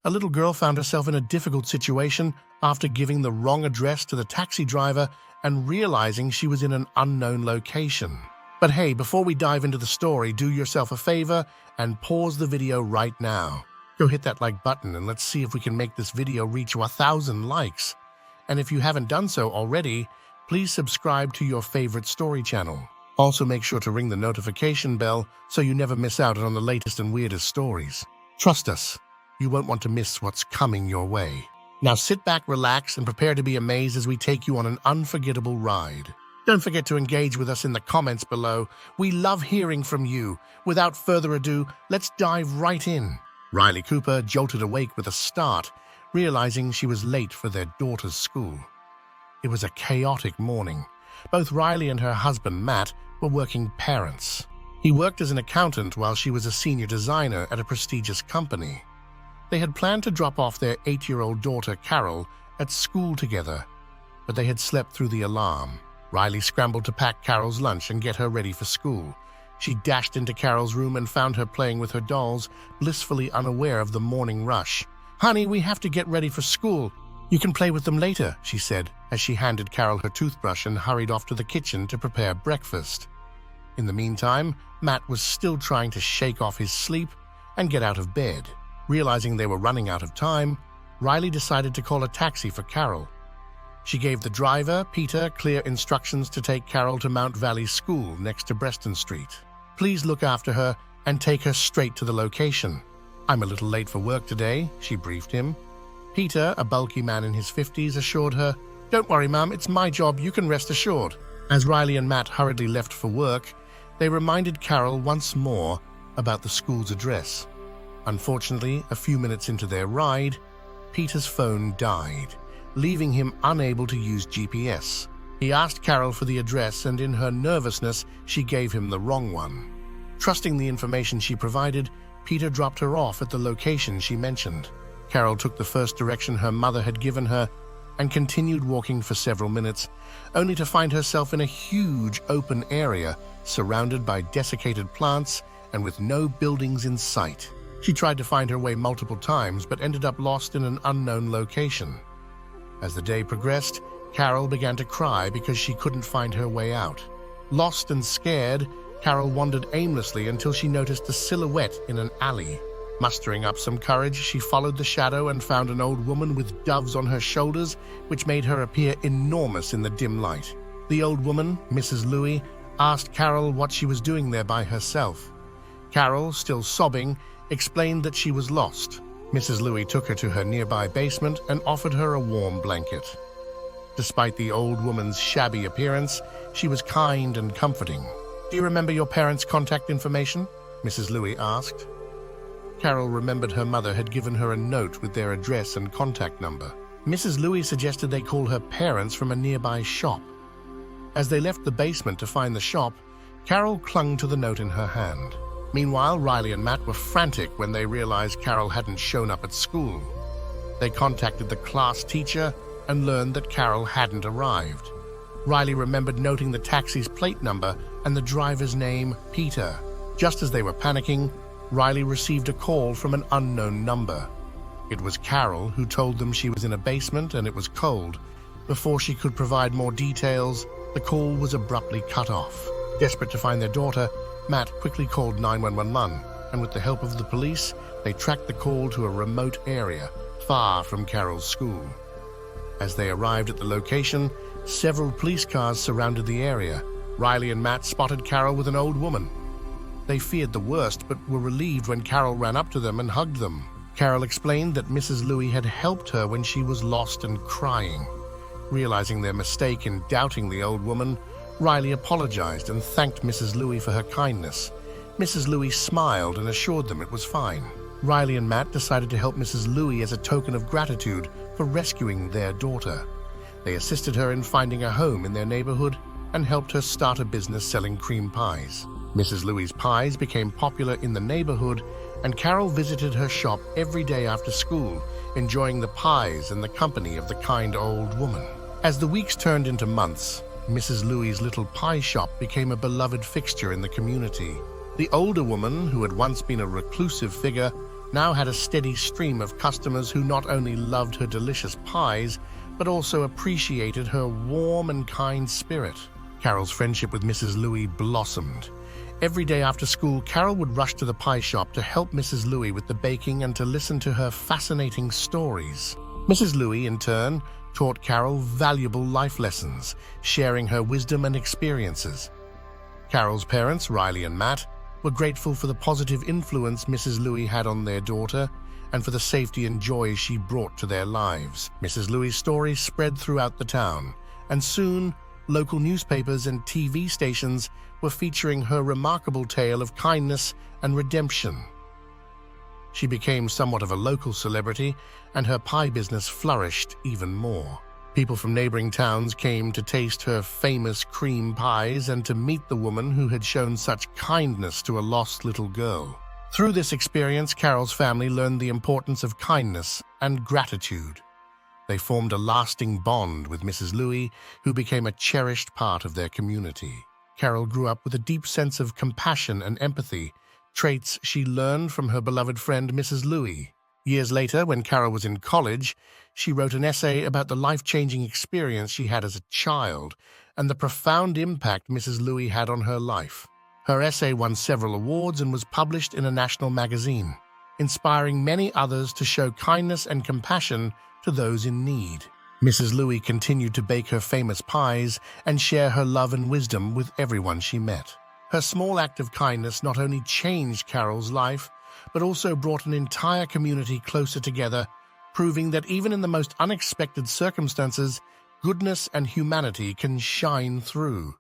A little girl found herself in a difficult situation after giving the wrong address to the taxi driver and realizing she was in an unknown location. But hey, before we dive into the story, do yourself a favor and pause the video right now. Go hit that like button and let's see if we can make this video reach 1,000 likes. And if you haven't done so already, please subscribe to your favorite story channel. Also make sure to ring the notification bell so you never miss out on the latest and weirdest stories. Trust us, you won't want to miss what's coming your way. Now sit back, relax, and prepare to be amazed as we take you on an unforgettable ride. Don't forget to engage with us in the comments below. We love hearing from you. Without further ado, let's dive right in. Riley Cooper jolted awake with a start, realizing she was late for their daughter's school. It was a chaotic morning. Both Riley and her husband, Matt, were working parents. He worked as an accountant while she was a senior designer at a prestigious company. They had planned to drop off their 8-year-old daughter, Carol, at school together, but they had slept through the alarm. Riley scrambled to pack Carol's lunch and get her ready for school. She dashed into Carol's room and found her playing with her dolls, blissfully unaware of the morning rush. "Honey, we have to get ready for school. You can play with them later," she said, as she handed Carol her toothbrush and hurried off to the kitchen to prepare breakfast. In the meantime, Matt was still trying to shake off his sleep and get out of bed. Realizing they were running out of time, Riley decided to call a taxi for Carol. She gave the driver, Peter, clear instructions to take Carol to Mount Valley School next to Preston Street. "Please look after her and take her straight to the location." "I'm a little late for work today," she briefed him. Peter, a bulky man in his 50s, assured her, "Don't worry, Mum, it's my job, you can rest assured." As Riley and Matt hurriedly left for work, they reminded Carol once more about the school's address. Unfortunately, a few minutes into their ride, Peter's phone died, leaving him unable to use GPS. He asked Carol for the address, and in her nervousness, she gave him the wrong one. Trusting the information she provided, Peter dropped her off at the location she mentioned. Carol took the first direction her mother had given her and continued walking for several minutes, only to find herself in a huge open area surrounded by desiccated plants and with no buildings in sight. She tried to find her way multiple times but ended up lost in an unknown location. As the day progressed, Carol began to cry because she couldn't find her way out. Lost and scared, Carol wandered aimlessly until she noticed a silhouette in an alley. Mustering up some courage, she followed the shadow and found an old woman with doves on her shoulders, which made her appear enormous in the dim light. The old woman, Mrs. Louis, asked Carol what she was doing there by herself. Carol, still sobbing, explained that she was lost. Mrs. Louis took her to her nearby basement and offered her a warm blanket. Despite the old woman's shabby appearance, she was kind and comforting. "Do you remember your parents' contact information?" Mrs. Louis asked. Carol remembered her mother had given her a note with their address and contact number. Mrs. Louis suggested they call her parents from a nearby shop. As they left the basement to find the shop, Carol clung to the note in her hand. Meanwhile, Riley and Matt were frantic when they realized Carol hadn't shown up at school. They contacted the class teacher and learned that Carol hadn't arrived. Riley remembered noting the taxi's plate number and the driver's name, Peter. Just as they were panicking, Riley received a call from an unknown number. It was Carol, who told them she was in a basement and it was cold. Before she could provide more details, the call was abruptly cut off. Desperate to find their daughter, Matt quickly called 911, and with the help of the police, they tracked the call to a remote area far from Carol's school. As they arrived at the location, several police cars surrounded the area. Riley and Matt spotted Carol with an old woman. They feared the worst, but were relieved when Carol ran up to them and hugged them. Carol explained that Mrs. Louis had helped her when she was lost and crying. Realizing their mistake in doubting the old woman, Riley apologized and thanked Mrs. Louis for her kindness. Mrs. Louis smiled and assured them it was fine. Riley and Matt decided to help Mrs. Louis as a token of gratitude for rescuing their daughter. They assisted her in finding a home in their neighborhood and helped her start a business selling cream pies. Mrs. Louis' pies became popular in the neighborhood, and Carol visited her shop every day after school, enjoying the pies and the company of the kind old woman. As the weeks turned into months, Mrs. Louis' little pie shop became a beloved fixture in the community. The older woman, who had once been a reclusive figure, now had a steady stream of customers who not only loved her delicious pies, but also appreciated her warm and kind spirit. Carol's friendship with Mrs. Louis blossomed. Every day after school, Carol would rush to the pie shop to help Mrs. Louis with the baking and to listen to her fascinating stories. Mrs. Louis, in turn, taught Carol valuable life lessons, sharing her wisdom and experiences. Carol's parents, Riley and Matt, were grateful for the positive influence Mrs. Louis had on their daughter and for the safety and joy she brought to their lives. Mrs. Louis' story spread throughout the town, and soon local newspapers and TV stations were featuring her remarkable tale of kindness and redemption. She became somewhat of a local celebrity, and her pie business flourished even more. People from neighboring towns came to taste her famous cream pies and to meet the woman who had shown such kindness to a lost little girl. Through this experience, Carol's family learned the importance of kindness and gratitude. They formed a lasting bond with Mrs. Louis, who became a cherished part of their community. Carol grew up with a deep sense of compassion and empathy, traits she learned from her beloved friend Mrs. Louis. Years later, when Carol was in college, she wrote an essay about the life-changing experience she had as a child and the profound impact Mrs. Louis had on her life. Her essay won several awards and was published in a national magazine, inspiring many others to show kindness and compassion to those in need. Mrs. Louis continued to bake her famous pies and share her love and wisdom with everyone she met. Her small act of kindness not only changed Carol's life, but also brought an entire community closer together, proving that even in the most unexpected circumstances, goodness and humanity can shine through.